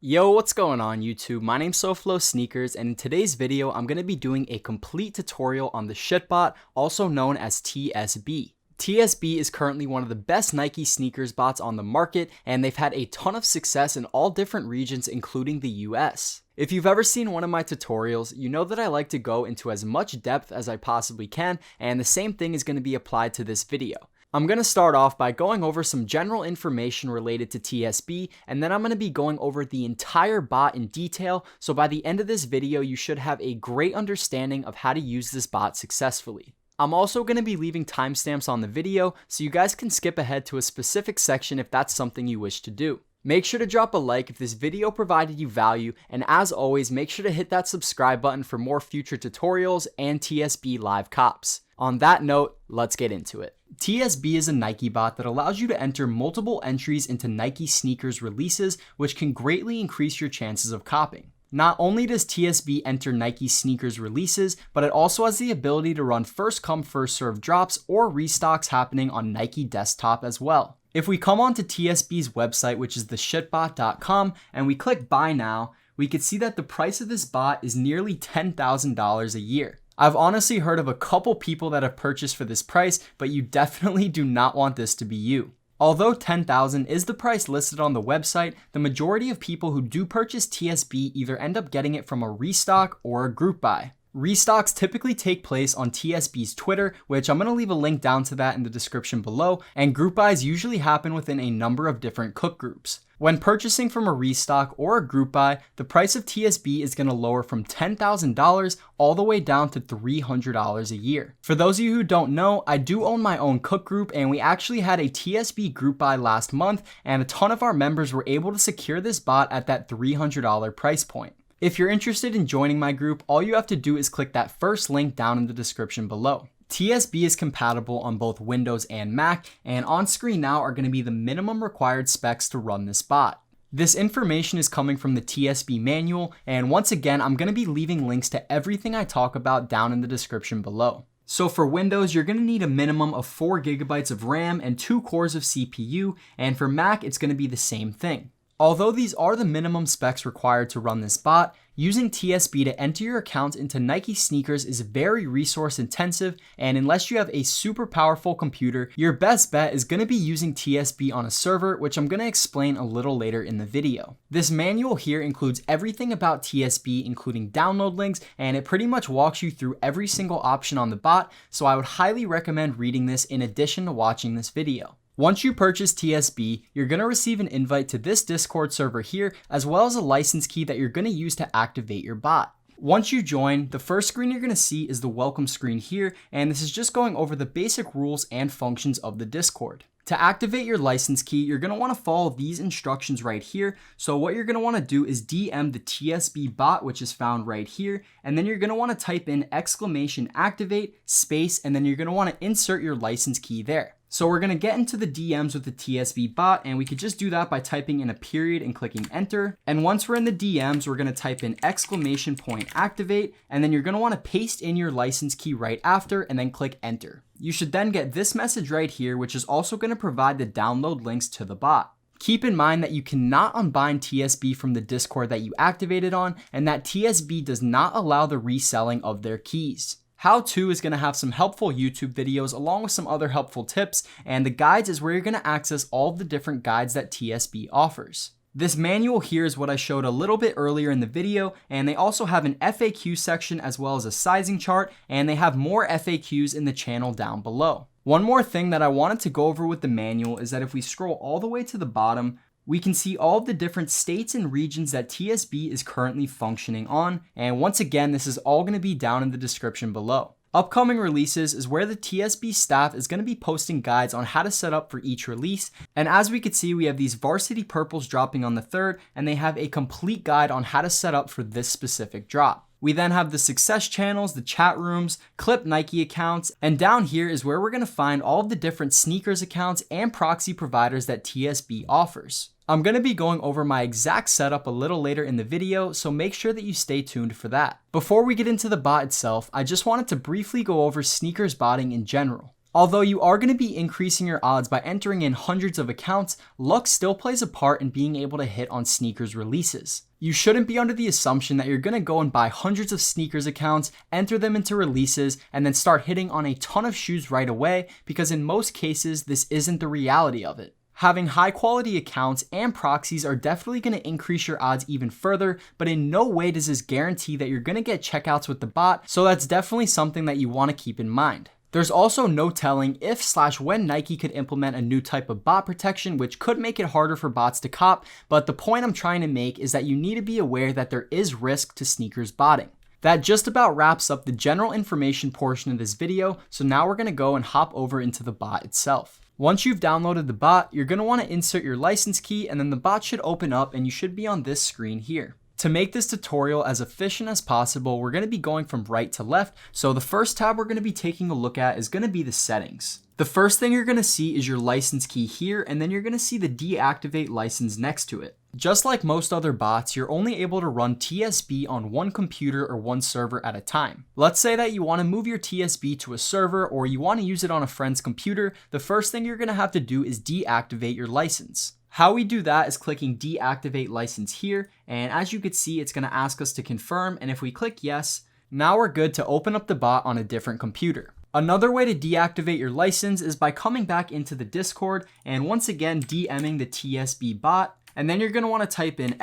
Yo, what's going on YouTube? My name's Soflo Sneakers, and in today's video, I'm going to be doing a complete tutorial on the shitbot, also known as TSB. TSB is currently one of the best Nike sneakers bots on the market, and they've had a ton of success in all different regions, including the US. If you've ever seen one of my tutorials, you know that I like to go into as much depth as I possibly can, and the same thing is going to be applied to this video. I'm going to start off by going over some general information related to TSB, and then I'm going to be going over the entire bot in detail, so by the end of this video you should have a great understanding of how to use this bot successfully. I'm also going to be leaving timestamps on the video, so you guys can skip ahead to a specific section if that's something you wish to do. Make sure to drop a like if this video provided you value, and as always, make sure to hit that subscribe button for more future tutorials and TSB live cops. On that note, let's get into it. TSB is a Nike bot that allows you to enter multiple entries into Nike sneakers releases, which can greatly increase your chances of copying. Not only does TSB enter Nike sneakers releases, but it also has the ability to run first come first serve drops or restocks happening on Nike desktop as well. If we come onto TSB's website, which is theshitbot.com, and we click buy now, we can see that the price of this bot is nearly $10,000 a year. I've honestly heard of a couple people that have purchased for this price, but you definitely do not want this to be you. Although $10,000 is the price listed on the website, the majority of people who do purchase TSB either end up getting it from a restock or a group buy. Restocks typically take place on TSB's Twitter, which I'm going to leave a link down to that in the description below, and group buys usually happen within a number of different cook groups. When purchasing from a restock or a group buy, the price of TSB is going to lower from $10,000 all the way down to $300 a year. For those of you who don't know, I do own my own cook group, and we actually had a TSB group buy last month, and a ton of our members were able to secure this bot at that $300 price point. If you're interested in joining my group, all you have to do is click that first link down in the description below. TSB is compatible on both Windows and Mac, and on screen now are going to be the minimum required specs to run this bot. This information is coming from the TSB manual, and once again, I'm going to be leaving links to everything I talk about down in the description below. So for Windows, you're going to need a minimum of 4 GB of RAM and 2 cores of CPU, and for Mac, it's going to be the same thing. Although these are the minimum specs required to run this bot, using TSB to enter your account into Nike sneakers is very resource intensive, and unless you have a super powerful computer, your best bet is going to be using TSB on a server, which I'm going to explain a little later in the video. This manual here includes everything about TSB, including download links, and it pretty much walks you through every single option on the bot, so I would highly recommend reading this in addition to watching this video. Once you purchase TSB, you're going to receive an invite to this Discord server here, as well as a license key that you're going to use to activate your bot. Once you join, the first screen you're going to see is the welcome screen here, and this is just going over the basic rules and functions of the Discord. To activate your license key, you're going to want to follow these instructions right here. So what you're going to want to do is DM the TSB bot, which is found right here, and then you're going to want to type in !activate space, and then you're going to want to insert your license key there. So we're going to get into the DMs with the TSB bot, and we could just do that by typing in a period and clicking enter. And once we're in the DMs, we're going to type in !activate, and then you're going to want to paste in your license key right after and then click enter. You should then get this message right here, which is also going to provide the download links to the bot. Keep in mind that you cannot unbind TSB from the Discord that you activated on, and that TSB does not allow the reselling of their keys. How To is going to have some helpful YouTube videos along with some other helpful tips, and the guides is where you're going to access all of the different guides that TSB offers. This manual here is what I showed a little bit earlier in the video, and they also have an FAQ section as well as a sizing chart, and they have more FAQs in the channel down below. One more thing that I wanted to go over with the manual is that if we scroll all the way to the bottom, we can see all of the different states and regions that TSB is currently functioning on, and once again, this is all going to be down in the description below. Upcoming releases is where the TSB staff is going to be posting guides on how to set up for each release, and as we can see, we have these varsity purples dropping on the 3rd, and they have a complete guide on how to set up for this specific drop. We then have the success channels, the chat rooms, clip Nike accounts, and down here is where we're going to find all of the different sneakers accounts and proxy providers that TSB offers. I'm going to be going over my exact setup a little later in the video, so make sure that you stay tuned for that. Before we get into the bot itself, I just wanted to briefly go over sneakers botting in general. Although you are going to be increasing your odds by entering in hundreds of accounts, luck still plays a part in being able to hit on sneakers releases. You shouldn't be under the assumption that you're going to go and buy hundreds of sneakers accounts, enter them into releases, and then start hitting on a ton of shoes right away, because in most cases, this isn't the reality of it. Having high quality accounts and proxies are definitely going to increase your odds even further, but in no way does this guarantee that you're going to get checkouts with the bot, so that's definitely something that you want to keep in mind. There's also no telling if/when Nike could implement a new type of bot protection, which could make it harder for bots to cop, but the point I'm trying to make is that you need to be aware that there is risk to sneakers botting. That just about wraps up the general information portion of this video, so now we're going to go and hop over into the bot itself. Once you've downloaded the bot, you're going to want to insert your license key, and then the bot should open up and you should be on this screen here. To make this tutorial as efficient as possible, we're going to be going from right to left, so the first tab we're going to be taking a look at is going to be the settings. The first thing you're going to see is your license key here, and then you're going to see the deactivate license next to it. Just like most other bots, you're only able to run TSB on one computer or one server at a time. Let's say that you want to move your TSB to a server or you want to use it on a friend's computer. The first thing you're going to have to do is deactivate your license. How we do that is clicking deactivate license here, and as you can see, it's going to ask us to confirm, and if we click yes, now we're good to open up the bot on a different computer. Another way to deactivate your license is by coming back into the Discord and once again DMing the TSB bot, and then you're going to want to type in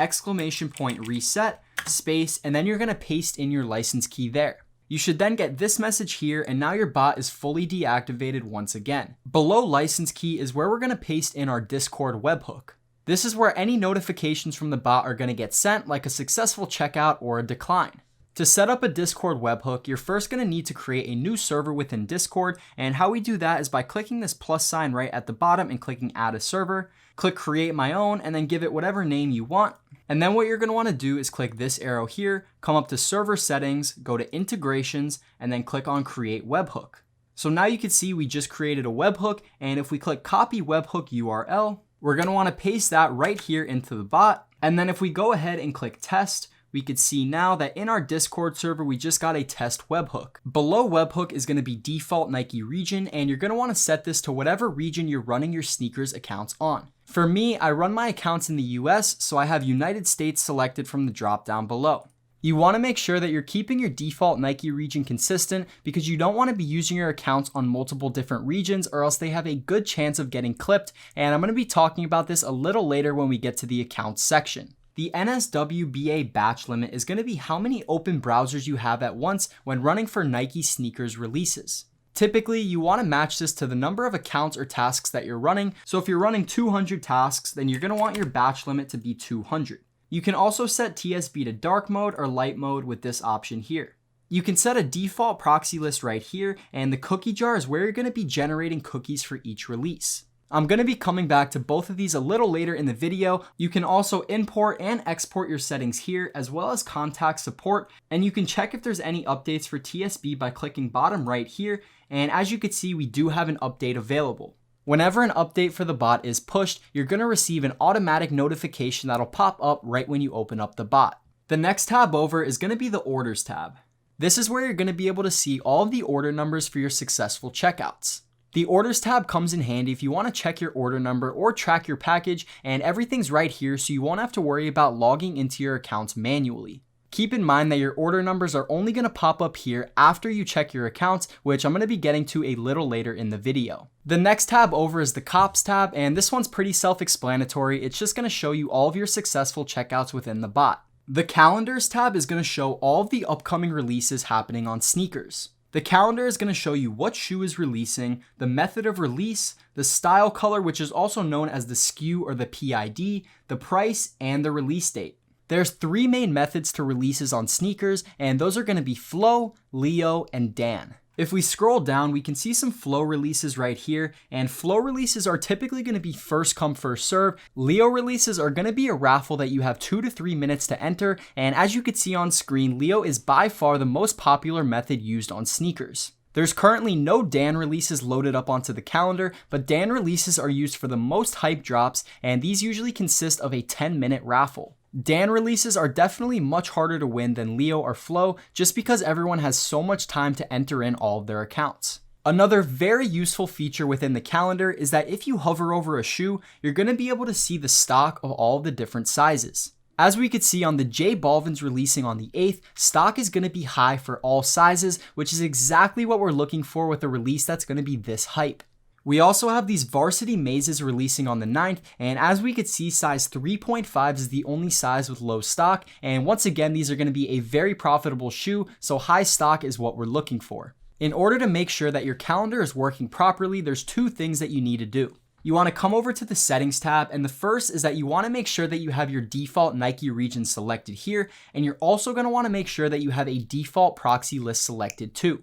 !reset space, and then you're going to paste in your license key there. You should then get this message here, and now your bot is fully deactivated once again. Below license key is where we're going to paste in our Discord webhook. This is where any notifications from the bot are going to get sent, like a successful checkout or a decline. To set up a Discord webhook, you're first going to need to create a new server within Discord, and how we do that is by clicking this plus sign right at the bottom and clicking add a server. Click create my own and then give it whatever name you want. And then what you're going to want to do is click this arrow here, come up to server settings, go to integrations, and then click on create webhook. So now you can see we just created a webhook, and if we click copy webhook URL, we're going to want to paste that right here into the bot. And then if we go ahead and click test, we could see now that in our Discord server, we just got a test webhook. Below webhook is going to be default Nike region, and you're going to want to set this to whatever region you're running your sneakers accounts on. For me, I run my accounts in the US, so I have United States selected from the drop down below. You want to make sure that you're keeping your default Nike region consistent, because you don't want to be using your accounts on multiple different regions, or else they have a good chance of getting clipped, and I'm going to be talking about this a little later when we get to the accounts section. The Nswba batch limit is going to be how many open browsers you have at once when running for Nike sneakers releases. Typically, you want to match this to the number of accounts or tasks that you're running. So if you're running 200 tasks, then you're going to want your batch limit to be 200. You can also set TSB to dark mode or light mode with this option here. You can set a default proxy list right here, and the cookie jar is where you're going to be generating cookies for each release. I'm going to be coming back to both of these a little later in the video. You can also import and export your settings here, as well as contact support, and you can check if there's any updates for TSB by clicking bottom right here, and as you can see, we do have an update available. Whenever an update for the bot is pushed, you're going to receive an automatic notification that'll pop up right when you open up the bot. The next tab over is going to be the orders tab. This is where you're going to be able to see all of the order numbers for your successful checkouts. The orders tab comes in handy if you want to check your order number or track your package, and everything's right here, so you won't have to worry about logging into your accounts manually. Keep in mind that your order numbers are only going to pop up here after you check your accounts, which I'm going to be getting to a little later in the video. The next tab over is the cops tab, and this one's pretty self-explanatory. It's just going to show you all of your successful checkouts within the bot. The calendars tab is going to show all of the upcoming releases happening on sneakers. The calendar is going to show you what shoe is releasing, the method of release, the style color, which is also known as the SKU or the PID, the price, and the release date. There's 3 main methods to releases on sneakers, and those are going to be Flow, Leo, and Dan. If we scroll down, we can see some Flow releases right here, and Flow releases are typically going to be first come, first serve. Leo releases are going to be a raffle that you have 2 to 3 minutes to enter, and as you can see on screen, Leo is by far the most popular method used on sneakers. There's currently no Dan releases loaded up onto the calendar, but Dan releases are used for the most hype drops, and these usually consist of a 10-minute raffle. Dan releases are definitely much harder to win than Leo or Flow, just because everyone has so much time to enter in all of their accounts. Another very useful feature within the calendar is that if you hover over a shoe, you're going to be able to see the stock of all the different sizes. As we could see on the J Balvin's releasing on the 8th, stock is going to be high for all sizes, which is exactly what we're looking for with a release that's going to be this hype. We also have these Varsity Mazes releasing on the 9th, and as we could see, size 3.5 is the only size with low stock, and once again, these are going to be a very profitable shoe, so high stock is what we're looking for. In order to make sure that your calendar is working properly, there's two things that you need to do. You want to come over to the settings tab, and the first is that you want to make sure that you have your default Nike region selected here, and you're also going to want to make sure that you have a default proxy list selected too.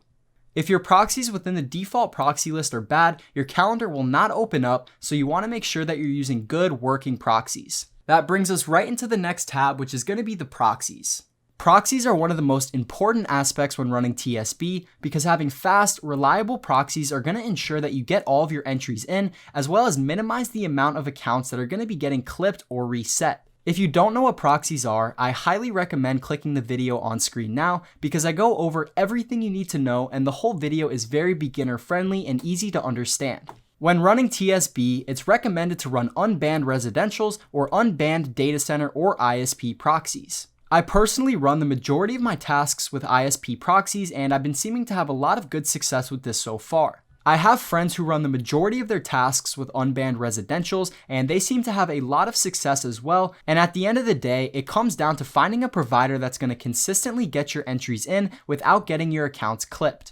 If your proxies within the default proxy list are bad, your calendar will not open up, so you want to make sure that you're using good working proxies. That brings us right into the next tab, which is going to be the proxies. Proxies are one of the most important aspects when running TSB because having fast, reliable proxies are going to ensure that you get all of your entries in, as well as minimize the amount of accounts that are going to be getting clipped or reset. If you don't know what proxies are, I highly recommend clicking the video on screen now because I go over everything you need to know and the whole video is very beginner friendly and easy to understand. When running TSB, it's recommended to run unbanned residentials or unbanned data center or ISP proxies. I personally run the majority of my tasks with ISP proxies and I've been seeming to have a lot of good success with this so far. I have friends who run the majority of their tasks with unbanned residentials and they seem to have a lot of success as well, and at the end of the day, it comes down to finding a provider that's going to consistently get your entries in without getting your accounts clipped.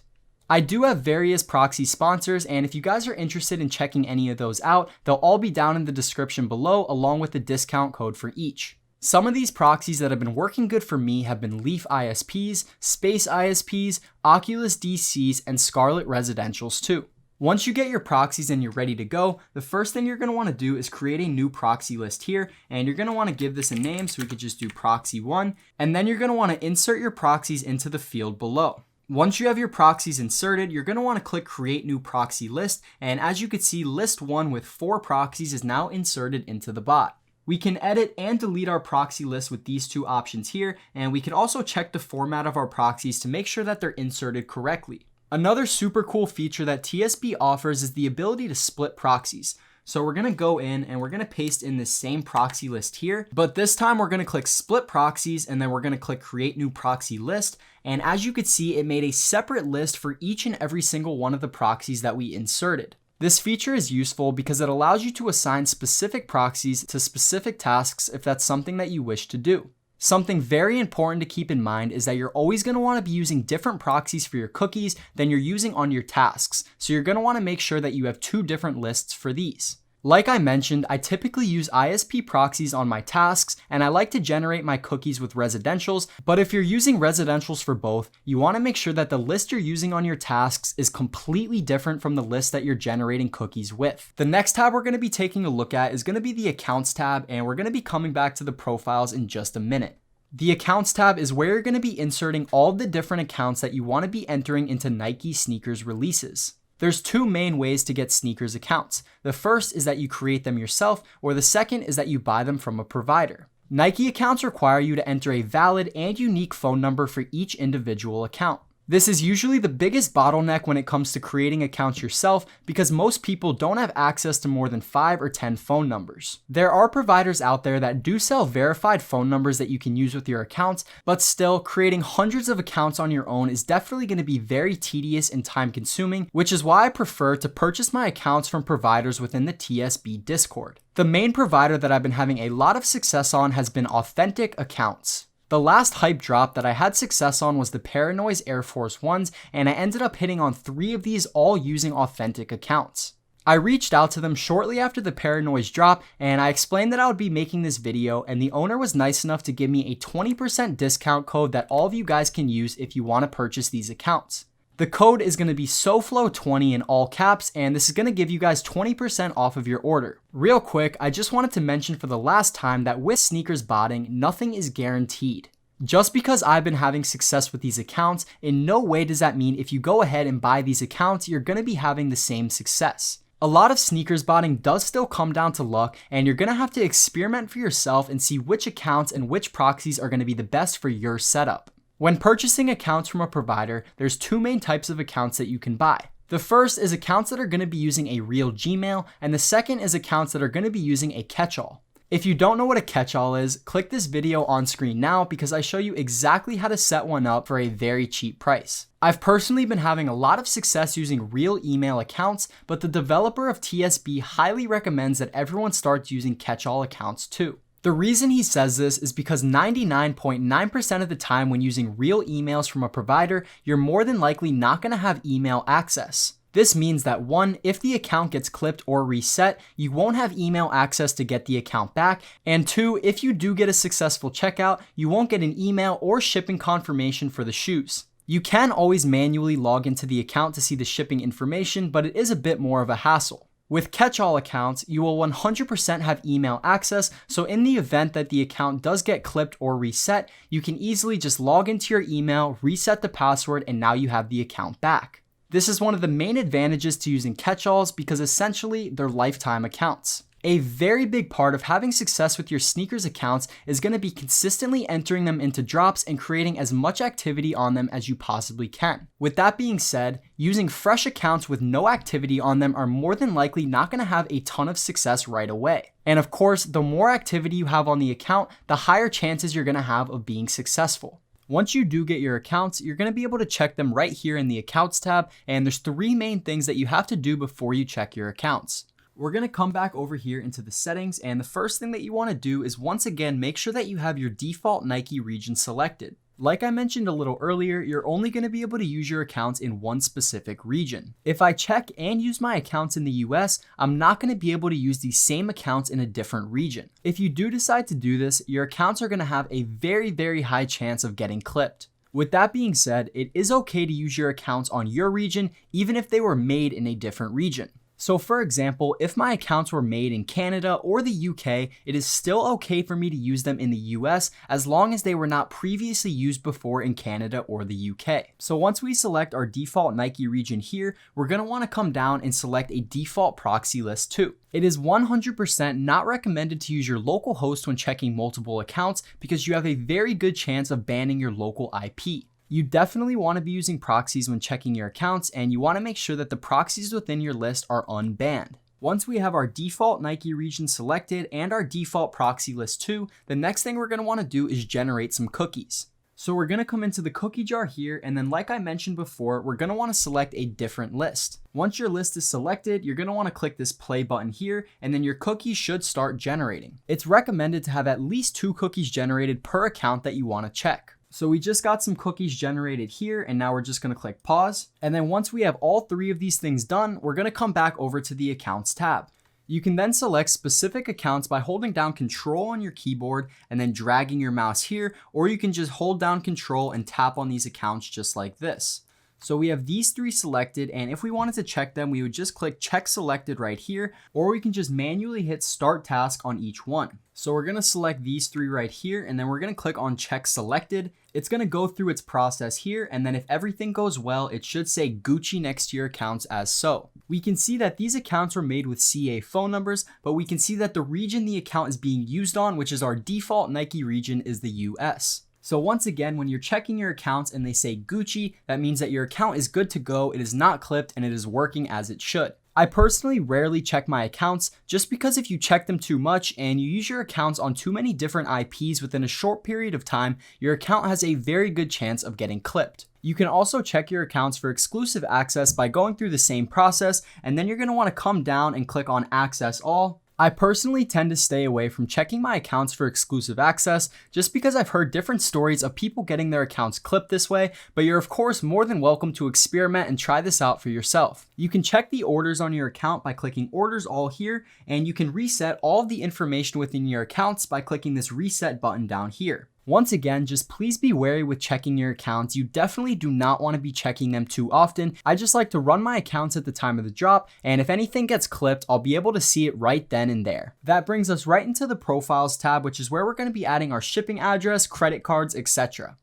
I do have various proxy sponsors, and if you guys are interested in checking any of those out, they'll all be down in the description below along with the discount code for each. Some of these proxies that have been working good for me have been Leaf ISPs, Space ISPs, Oculus DCs, and Scarlet Residentials too. Once you get your proxies and you're ready to go, the first thing you're going to want to do is create a new proxy list here, and you're going to want to give this a name, so we could just do proxy 1, and then you're going to want to insert your proxies into the field below. Once you have your proxies inserted, you're going to want to click create new proxy list, and as you can see, list 1 with 4 proxies is now inserted into the bot. We can edit and delete our proxy list with these two options here, and we can also check the format of our proxies to make sure that they're inserted correctly. Another super cool feature that TSB offers is the ability to split proxies. So we're going to go in and we're going to paste in the same proxy list here, but this time we're going to click split proxies and then we're going to click create new proxy list. And as you could see, it made a separate list for each and every single one of the proxies that we inserted. This feature is useful because it allows you to assign specific proxies to specific tasks if that's something that you wish to do. Something very important to keep in mind is that you're always going to want to be using different proxies for your cookies than you're using on your tasks. So you're going to want to make sure that you have 2 different lists for these. Like I mentioned, I typically use ISP proxies on my tasks, and I like to generate my cookies with residentials, but if you're using residentials for both, you want to make sure that the list you're using on your tasks is completely different from the list that you're generating cookies with. The next tab we're going to be taking a look at is going to be the Accounts tab, and we're going to be coming back to the profiles in just a minute. The Accounts tab is where you're going to be inserting all the different accounts that you want to be entering into Nike sneakers releases. There's 2 main ways to get sneakers accounts. The first is that you create them yourself, or the second is that you buy them from a provider. Nike accounts require you to enter a valid and unique phone number for each individual account. This is usually the biggest bottleneck when it comes to creating accounts yourself because most people don't have access to more than 5 or 10 phone numbers. There are providers out there that do sell verified phone numbers that you can use with your accounts, but still, creating hundreds of accounts on your own is definitely going to be very tedious and time consuming, which is why I prefer to purchase my accounts from providers within the TSB Discord. The main provider that I've been having a lot of success on has been Authentic Accounts. The last hype drop that I had success on was the Paranoise Air Force Ones, and I ended up hitting on 3 of these all using Authentic accounts. I reached out to them shortly after the Paranoise drop, and I explained that I would be making this video, and the owner was nice enough to give me a 20% discount code that all of you guys can use if you want to purchase these accounts. The code is going to be SOFLO20 in all caps, and this is going to give you guys 20% off of your order. Real quick, I just wanted to mention for the last time that with sneakers botting, nothing is guaranteed. Just because I've been having success with these accounts, in no way does that mean if you go ahead and buy these accounts, you're going to be having the same success. A lot of sneakers botting does still come down to luck, and you're going to have to experiment for yourself and see which accounts and which proxies are going to be the best for your setup. When purchasing accounts from a provider, there's 2 main types of accounts that you can buy. The first is accounts that are going to be using a real Gmail, and the second is accounts that are going to be using a catch-all. If you don't know what a catch-all is, click this video on screen now because I show you exactly how to set one up for a very cheap price. I've personally been having a lot of success using real email accounts, but the developer of TSB highly recommends that everyone starts using catch-all accounts too. The reason he says this is because 99.9% of the time when using real emails from a provider, you're more than likely not going to have email access. This means that 1, if the account gets clipped or reset, you won't have email access to get the account back, and 2, if you do get a successful checkout, you won't get an email or shipping confirmation for the shoes. You can always manually log into the account to see the shipping information, but it is a bit more of a hassle. With catch-all accounts, you will 100% have email access, so in the event that the account does get clipped or reset, you can easily just log into your email, reset the password, and now you have the account back. This is one of the main advantages to using catch-alls because essentially they're lifetime accounts. A very big part of having success with your sneakers accounts is going to be consistently entering them into drops and creating as much activity on them as you possibly can. With that being said, using fresh accounts with no activity on them are more than likely not going to have a ton of success right away. And of course, the more activity you have on the account, the higher chances you're going to have of being successful. Once you do get your accounts, you're going to be able to check them right here in the Accounts tab, and there's 3 main things that you have to do before you check your accounts. We're going to come back over here into the settings, and the first thing that you want to do is once again make sure that you have your default Nike region selected. Like I mentioned a little earlier, you're only going to be able to use your accounts in one specific region. If I check and use my accounts in the US, I'm not going to be able to use these same accounts in a different region. If you do decide to do this, your accounts are going to have a very high chance of getting clipped. With that being said, it is okay to use your accounts on your region even if they were made in a different region. So for example, if my accounts were made in Canada or the UK, it is still okay for me to use them in the US as long as they were not previously used before in Canada or the UK. So once we select our default Nike region here, we're going to want to come down and select a default proxy list too. It is 100% not recommended to use your local host when checking multiple accounts because you have a very good chance of banning your local IP. You definitely want to be using proxies when checking your accounts, and you want to make sure that the proxies within your list are unbanned. Once we have our default Nike region selected and our default proxy list too, the next thing we're going to want to do is generate some cookies. So we're going to come into the cookie jar here, and then like I mentioned before, we're going to want to select a different list. Once your list is selected, you're going to want to click this play button here, and then your cookies should start generating. It's recommended to have at least 2 cookies generated per account that you want to check. So we just got some cookies generated here, and now we're just going to click pause. And then once we have all 3 of these things done, we're going to come back over to the Accounts tab. You can then select specific accounts by holding down Control on your keyboard and then dragging your mouse here, or you can just hold down Control and tap on these accounts just like this. So we have these 3 selected, and if we wanted to check them, we would just click check selected right here, or we can just manually hit start task on each one. So we're going to select these 3 right here, and then we're going to click on check selected. It's going to go through its process here, and then if everything goes well, it should say Gucci next to your accounts as so. We can see that these accounts were made with CA phone numbers, but we can see that the region the account is being used on, which is our default Nike region, is the US. So once again, when you're checking your accounts and they say Gucci, that means that your account is good to go, it is not clipped, and it is working as it should. I personally rarely check my accounts just because if you check them too much and you use your accounts on too many different IPs within a short period of time, your account has a very good chance of getting clipped. You can also check your accounts for exclusive access by going through the same process, and then you're going to want to come down and click on Access All. I personally tend to stay away from checking my accounts for exclusive access just because I've heard different stories of people getting their accounts clipped this way, but you're of course more than welcome to experiment and try this out for yourself. You can check the orders on your account by clicking Orders All here, and you can reset all of the information within your accounts by clicking this reset button down here. Once again, just please be wary with checking your accounts. You definitely do not want to be checking them too often. I just like to run my accounts at the time of the drop, and if anything gets clipped, I'll be able to see it right then and there. That brings us right into the Profiles tab, which is where we're going to be adding our shipping address, credit cards, etc.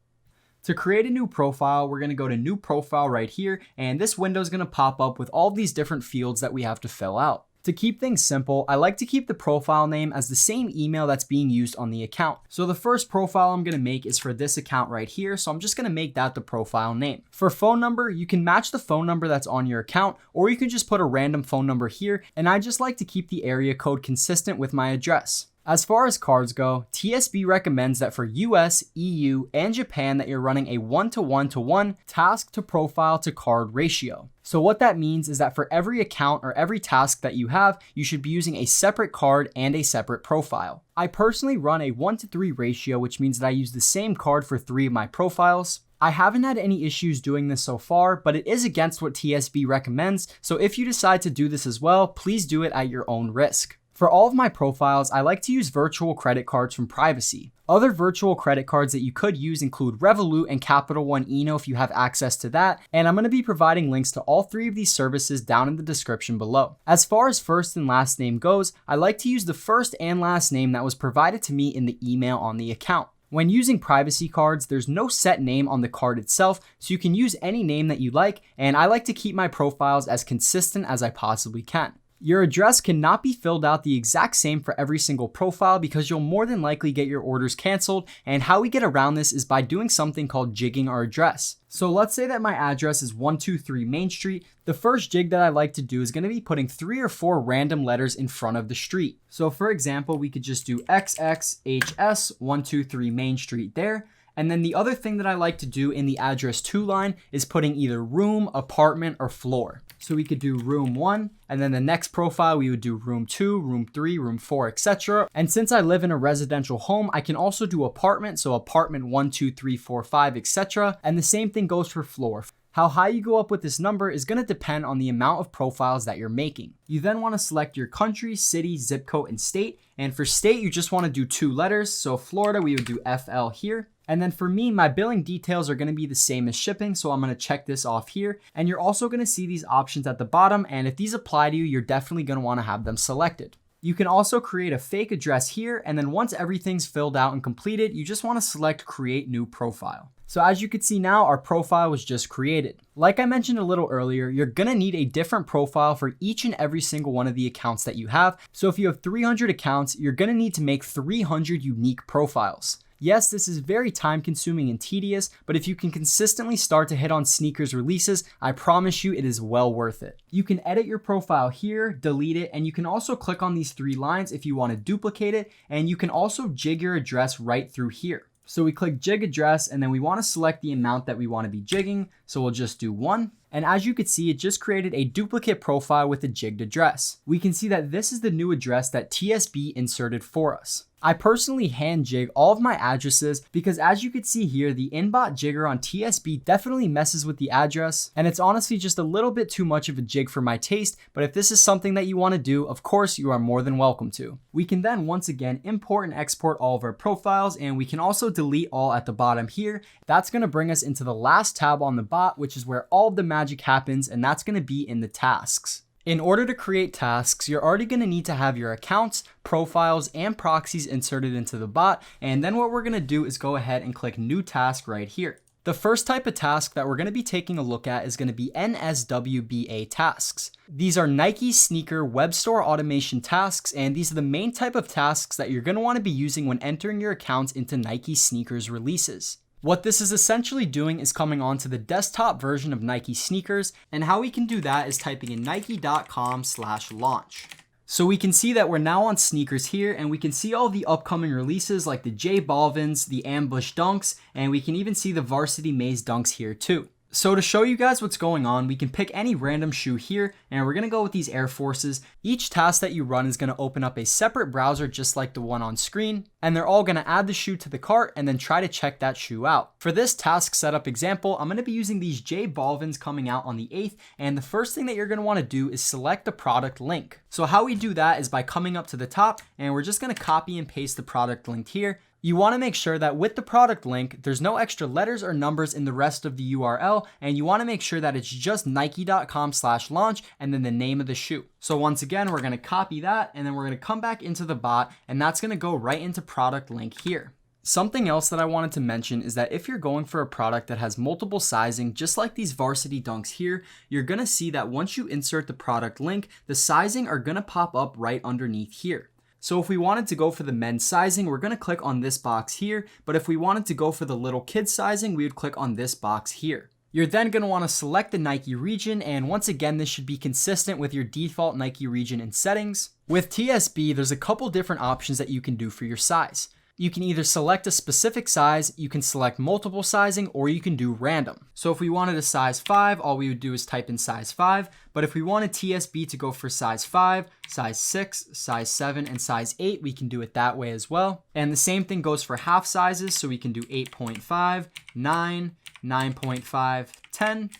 To create a new profile, we're going to go to New Profile right here, and this window is going to pop up with all these different fields that we have to fill out. To keep things simple, I like to keep the profile name as the same email that's being used on the account. So the first profile I'm going to make is for this account right here, so I'm just going to make that the profile name. For phone number, you can match the phone number that's on your account, or you can just put a random phone number here, and I just like to keep the area code consistent with my address. As far as cards go, TSB recommends that for US, EU, and Japan that you're running a 1-to-1-to-1 task to profile to card ratio. So what that means is that for every account or every task that you have, you should be using a separate card and a separate profile. I personally run a 1-to-3 ratio, which means that I use the same card for 3 of my profiles. I haven't had any issues doing this so far, but it is against what TSB recommends, so if you decide to do this as well, please do it at your own risk. For all of my profiles, I like to use virtual credit cards from Privacy. Other virtual credit cards that you could use include Revolut and Capital One Eno if you have access to that, and I'm going to be providing links to all 3 of these services down in the description below. As far as first and last name goes, I like to use the first and last name that was provided to me in the email on the account. When using Privacy cards, there's no set name on the card itself, so you can use any name that you like, and I like to keep my profiles as consistent as I possibly can. Your address cannot be filled out the exact same for every single profile because you'll more than likely get your orders canceled, and how we get around this is by doing something called jigging our address. So let's say that my address is 123 Main Street. The first jig that I like to do is going to be putting 3 or 4 random letters in front of the street. So for example, we could just do XXHS 123 Main Street there. And then the other thing that I like to do in the address to line is putting either room, apartment, or floor. So we could do room 1, and then the next profile we would do room 2, room 3, room 4, etc. And since I live in a residential home, I can also do apartment, so apartment 1, 2, 3, 4, 5, etc. And the same thing goes for floor. How high you go up with this number is going to depend on the amount of profiles that you're making. You then want to select your country, city, zip code, and state. And for state, you just want to do 2 letters. So Florida, we would do FL here. And then for me, my billing details are going to be the same as shipping, so I'm going to check this off here. And you're also going to see these options at the bottom, and if these apply to you, you're definitely going to want to have them selected. You can also create a fake address here, and then once everything's filled out and completed, you just want to select Create New Profile. So as you can see now, our profile was just created. Like I mentioned a little earlier, you're gonna need a different profile for each and every single one of the accounts that you have. So if you have 300 accounts, you're gonna need to make 300 unique profiles. Yes, this is very time consuming and tedious, but if you can consistently start to hit on sneakers releases, I promise you it is well worth it. You can edit your profile here, delete it, and you can also click on these 3 lines if you want to duplicate it, and you can also jig your address right through here. So we click jig address, and then we want to select the amount that we want to be jigging. So we'll just do 1. And as you can see, it just created a duplicate profile with a jigged address. We can see that this is the new address that TSB inserted for us. I personally hand jig all of my addresses because as you can see here, the inbot jigger on TSB definitely messes with the address, and it's honestly just a little bit too much of a jig for my taste, but if this is something that you want to do, of course you are more than welcome to. We can then once again import and export all of our profiles, and we can also delete all at the bottom here. That's going to bring us into the last tab on the bot, which is where all of the magic happens, and that's going to be in the tasks. In order to create tasks, you're already going to need to have your accounts, profiles, and proxies inserted into the bot, and then what we're going to do is go ahead and click New Task right here. The first type of task that we're going to be taking a look at is going to be Nswba tasks. These are Nike sneaker web store automation tasks, and these are the main type of tasks that you're going to want to be using when entering your accounts into Nike sneakers releases. What this is essentially doing is coming onto the desktop version of Nike sneakers, and how we can do that is typing in nike.com/launch. So we can see that we're now on sneakers here, and we can see all the upcoming releases like the J Balvins, the Ambush Dunks, and we can even see the Varsity Maze Dunks here too. So to show you guys what's going on, we can pick any random shoe here, and we're going to go with these Air Forces. Each task that you run is going to open up a separate browser just like the one on screen, and they're all going to add the shoe to the cart and then try to check that shoe out. For this task setup example, I'm going to be using these J Balvins coming out on the 8th, and the first thing that you're going to want to do is select the product link. So how we do that is by coming up to the top, and we're just going to copy and paste the product link here. You want to make sure that with the product link, there's no extra letters or numbers in the rest of the URL, and you want to make sure that it's just nike.com/launch and then the name of the shoe. So once again, we're going to copy that, and then we're going to come back into the bot, and that's going to go right into product link here. Something else that I wanted to mention is that if you're going for a product that has multiple sizing, just like these varsity dunks here, you're gonna see that once you insert the product link, the sizing are gonna pop up right underneath here. So if we wanted to go for the men's sizing, we're gonna click on this box here, but if we wanted to go for the little kid sizing, we would click on this box here. You're then going to want to select the Nike region, and once again, this should be consistent with your default Nike region in settings. With TSB, there's a couple different options that you can do for your size. You can either select a specific size, you can select multiple sizing, or you can do random. So if we wanted a size 5, all we would do is type in size 5. But if we wanted TSB to go for size 5, size 6, size 7, and size 8, we can do it that way as well. And the same thing goes for half sizes, so we can do 8.5, 9, 9.5, 10.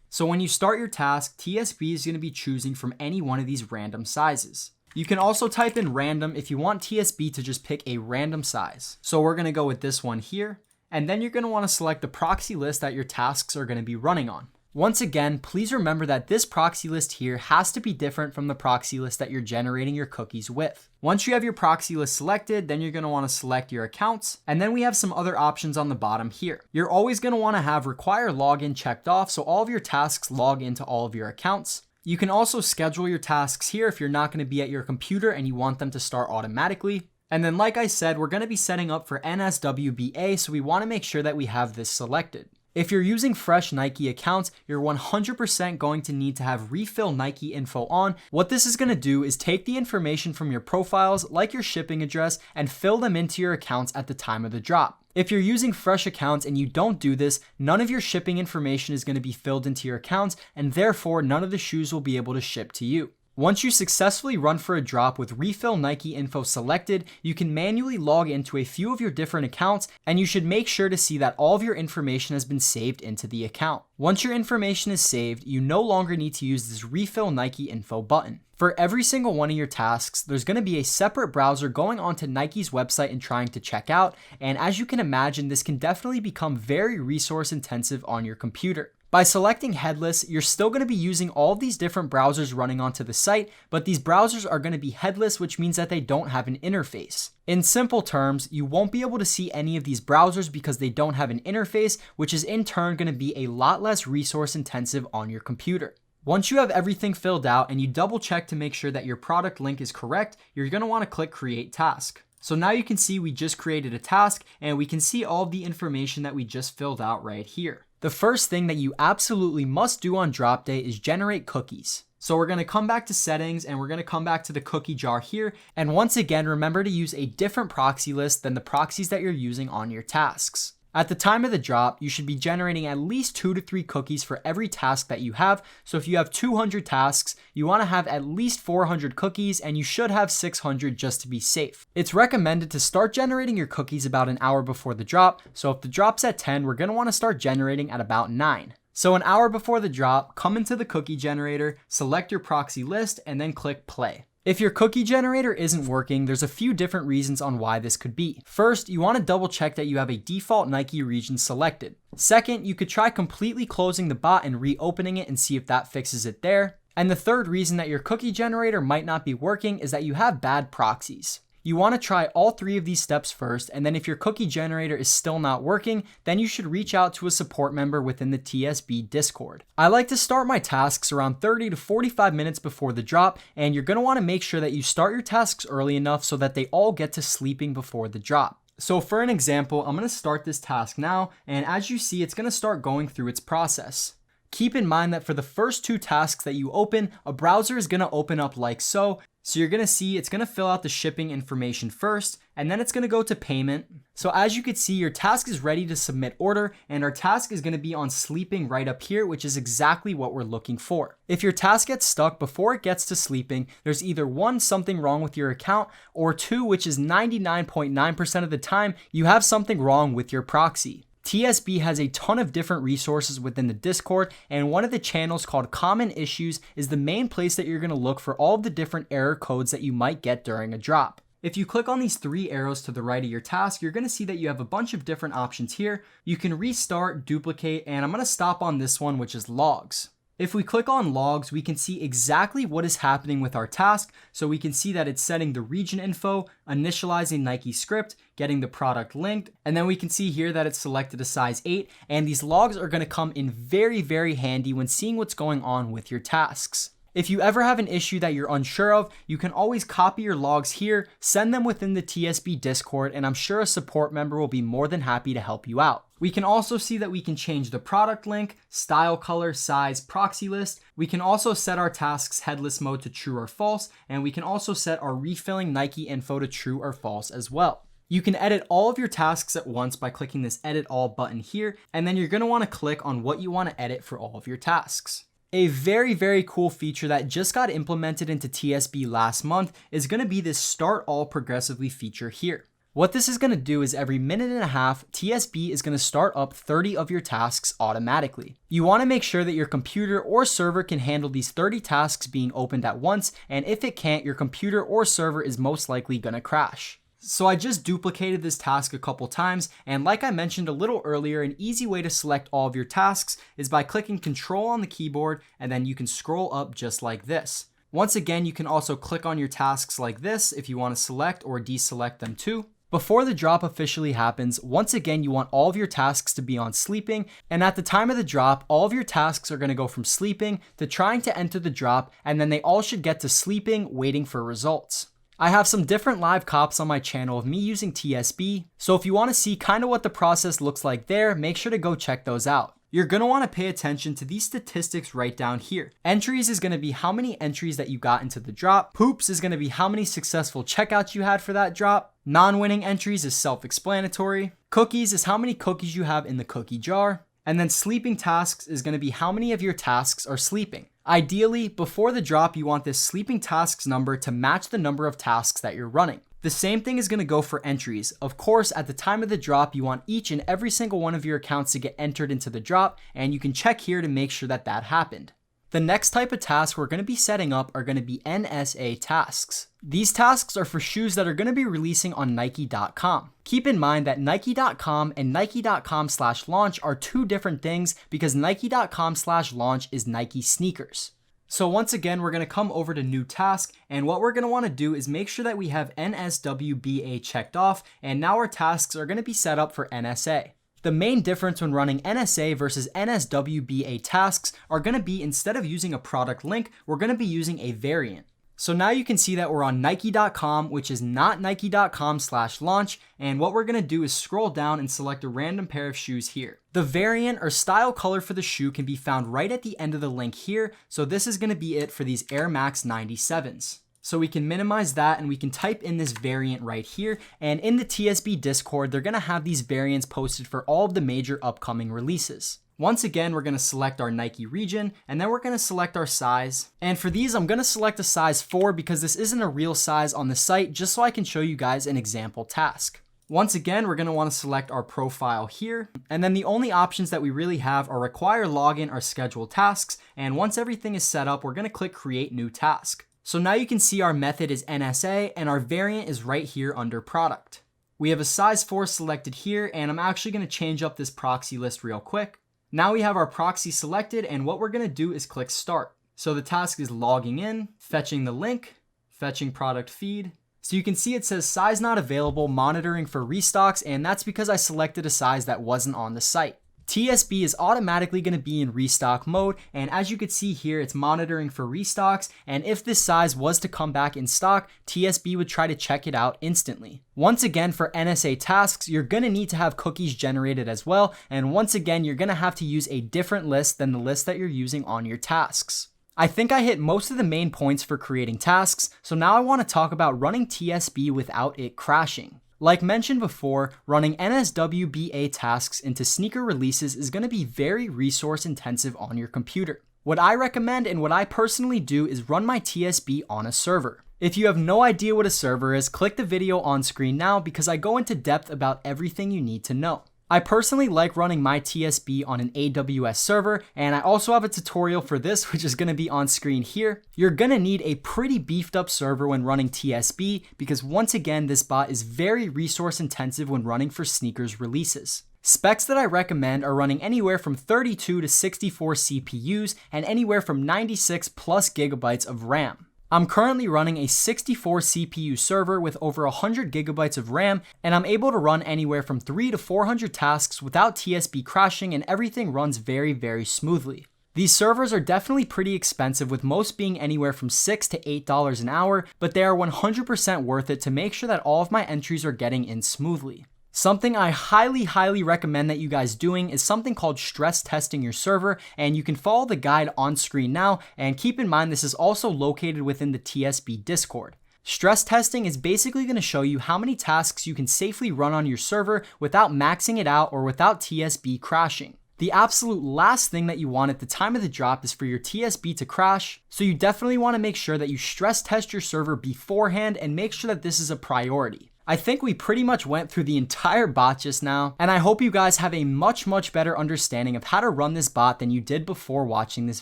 So when you start your task, TSB is going to be choosing from any one of these random sizes. You can also type in random if you want TSB to just pick a random size. So we're going to go with this one here. And then you're going to want to select the proxy list that your tasks are going to be running on. Once again, please remember that this proxy list here has to be different from the proxy list that you're generating your cookies with. Once you have your proxy list selected, then you're going to want to select your accounts. And then we have some other options on the bottom here. You're always going to want to have require login checked off, so all of your tasks log into all of your accounts. You can also schedule your tasks here if you're not going to be at your computer and you want them to start automatically. And then like I said, we're going to be setting up for Nswba, so we want to make sure that we have this selected. If you're using fresh Nike accounts, you're 100% going to need to have refill Nike info on. What this is going to do is take the information from your profiles, like your shipping address, and fill them into your accounts at the time of the drop. If you're using fresh accounts and you don't do this, none of your shipping information is going to be filled into your accounts, and therefore none of the shoes will be able to ship to you. Once you successfully run for a drop with refill Nike info selected, you can manually log into a few of your different accounts, and you should make sure to see that all of your information has been saved into the account. Once your information is saved, you no longer need to use this refill Nike info button. For every single one of your tasks, there's going to be a separate browser going onto Nike's website and trying to check out, and as you can imagine, this can definitely become very resource intensive on your computer. By selecting headless, you're still going to be using all of these different browsers running onto the site, but these browsers are going to be headless, which means that they don't have an interface. In simple terms, you won't be able to see any of these browsers because they don't have an interface, which is in turn going to be a lot less resource intensive on your computer. Once you have everything filled out and you double check to make sure that your product link is correct, you're going to want to click Create Task. So now you can see we just created a task and we can see all of the information that we just filled out right here. The first thing that you absolutely must do on drop day is generate cookies. So we're going to come back to settings and we're going to come back to the cookie jar here. And once again, remember to use a different proxy list than the proxies that you're using on your tasks. At the time of the drop, you should be generating at least 2 to 3 cookies for every task that you have. So if you have 200 tasks, you want to have at least 400 cookies, and you should have 600 just to be safe. It's recommended to start generating your cookies about an hour before the drop. So if the drop's at 10, we're going to want to start generating at about 9. So an hour before the drop, come into the cookie generator, select your proxy list, and then click play. If your cookie generator isn't working, there's a few different reasons on why this could be. First, you want to double check that you have a default Nike region selected. Second, you could try completely closing the bot and reopening it and see if that fixes it there. And the third reason that your cookie generator might not be working is that you have bad proxies. You want to try all 3 of these steps first, and then if your cookie generator is still not working, then you should reach out to a support member within the TSB Discord. I like to start my tasks around 30 to 45 minutes before the drop, and you're going to want to make sure that you start your tasks early enough so that they all get to sleeping before the drop. So for an example, I'm going to start this task now, and as you see, it's going to start going through its process. Keep in mind that for the first 2 tasks that you open, a browser is going to open up like so. So you're going to see it's going to fill out the shipping information first, and then it's going to go to payment. So as you can see, your task is ready to submit order, and our task is going to be on sleeping right up here, which is exactly what we're looking for. If your task gets stuck before it gets to sleeping, there's either 1, something wrong with your account, or 2, which is 99.9% of the time, you have something wrong with your proxy. TSB has a ton of different resources within the Discord, and one of the channels called Common Issues is the main place that you're going to look for all of the different error codes that you might get during a drop. If you click on these 3 arrows to the right of your task, you're going to see that you have a bunch of different options here. You can restart, duplicate, and I'm going to stop on this one, which is logs. If we click on logs, we can see exactly what is happening with our task. So we can see that it's setting the region info, initializing Nike script, getting the product linked, and then we can see here that it's selected a size 8, and these logs are going to come in very, very handy when seeing what's going on with your tasks. If you ever have an issue that you're unsure of, you can always copy your logs here, send them within the TSB Discord, and I'm sure a support member will be more than happy to help you out. We can also see that we can change the product link, style, color, size, proxy list. We can also set our tasks headless mode to true or false, and we can also set our refilling Nike info to true or false as well. You can edit all of your tasks at once by clicking this edit all button here, and then you're going to want to click on what you want to edit for all of your tasks. A very, very cool feature that just got implemented into TSB last month is going to be this start all progressively feature here. What this is going to do is every minute and a half, TSB is going to start up 30 of your tasks automatically. You want to make sure that your computer or server can handle these 30 tasks being opened at once, and if it can't, your computer or server is most likely going to crash. So I just duplicated this task a couple times, and like I mentioned a little earlier, an easy way to select all of your tasks is by clicking Control on the keyboard, and then you can scroll up just like this. Once again, you can also click on your tasks like this if you want to select or deselect them too. Before the drop officially happens, once again, you want all of your tasks to be on sleeping, and at the time of the drop, all of your tasks are going to go from sleeping to trying to enter the drop, and then they all should get to sleeping, waiting for results. I have some different live cops on my channel of me using TSB, so if you want to see kind of what the process looks like there, make sure to go check those out. You're going to want to pay attention to these statistics right down here. Entries is going to be how many entries that you got into the drop. Poops is going to be how many successful checkouts you had for that drop. Non-winning entries is self-explanatory. Cookies is how many cookies you have in the cookie jar. And then sleeping tasks is going to be how many of your tasks are sleeping. Ideally, before the drop, you want this sleeping tasks number to match the number of tasks that you're running. The same thing is going to go for entries. Of course, at the time of the drop, you want each and every single one of your accounts to get entered into the drop, and you can check here to make sure that that happened. The next type of task we're going to be setting up are going to be NSA tasks. These tasks are for shoes that are going to be releasing on Nike.com. Keep in mind that Nike.com and Nike.com/launch are two different things because Nike.com/launch is Nike sneakers. So once again, we're going to come over to new task, and what we're going to want to do is make sure that we have NSWBA checked off, and now our tasks are going to be set up for NSA. The main difference when running NSA versus NSWBA tasks are going to be, instead of using a product link, we're going to be using a variant. So now you can see that we're on Nike.com, which is not Nike.com/launch, and what we're going to do is scroll down and select a random pair of shoes here. The variant or style color for the shoe can be found right at the end of the link here, so this is going to be it for these Air Max 97s. So we can minimize that and we can type in this variant right here, and in the TSB Discord, they're going to have these variants posted for all of the major upcoming releases. Once again, we're going to select our Nike region, and then we're going to select our size. And for these, I'm going to select a size 4 because this isn't a real size on the site, just so I can show you guys an example task. Once again, we're going to want to select our profile here, and then the only options that we really have are require login or schedule tasks, and once everything is set up, we're going to click create new task. So now you can see our method is NSA and our variant is right here under product. We have a size 4 selected here, and I'm actually going to change up this proxy list real quick. Now we have our proxy selected, and what we're going to do is click start. So the task is logging in, fetching the link, fetching product feed. So you can see it says size not available, monitoring for restocks, and that's because I selected a size that wasn't on the site. TSB is automatically going to be in restock mode, and as you can see here, it's monitoring for restocks, and if this size was to come back in stock, TSB would try to check it out instantly. Once again, for NSA tasks, you're going to need to have cookies generated as well, and once again, you're going to have to use a different list than the list that you're using on your tasks. I think I hit most of the main points for creating tasks, so now I want to talk about running TSB without it crashing. Like mentioned before, running NSWBA tasks into sneaker releases is going to be very resource intensive on your computer. What I recommend and what I personally do is run my TSB on a server. If you have no idea what a server is, click the video on screen now because I go into depth about everything you need to know. I personally like running my TSB on an AWS server, and I also have a tutorial for this, which is going to be on screen here. You're going to need a pretty beefed up server when running TSB because once again, this bot is very resource intensive when running for sneakers releases. Specs that I recommend are running anywhere from 32 to 64 CPUs and anywhere from 96 plus gigabytes of RAM. I'm currently running a 64 CPU server with over 100 gigabytes of RAM, and I'm able to run anywhere from 300 to 400 tasks without TSB crashing, and everything runs very smoothly. These servers are definitely pretty expensive, with most being anywhere from $6 to $8 an hour, but they are 100% worth it to make sure that all of my entries are getting in smoothly. Something I highly recommend that you guys doing is something called stress testing your server, and you can follow the guide on screen now, and keep in mind this is also located within the TSB Discord. Stress testing is basically going to show you how many tasks you can safely run on your server without maxing it out or without TSB crashing. The absolute last thing that you want at the time of the drop is for your TSB to crash, so you definitely want to make sure that you stress test your server beforehand and make sure that this is a priority. I think we pretty much went through the entire bot just now, and I hope you guys have a much better understanding of how to run this bot than you did before watching this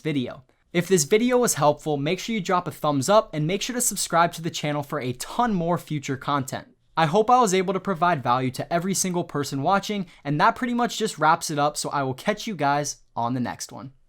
video. If this video was helpful, make sure you drop a thumbs up and make sure to subscribe to the channel for a ton more future content. I hope I was able to provide value to every single person watching, and that pretty much just wraps it up, so I will catch you guys on the next one.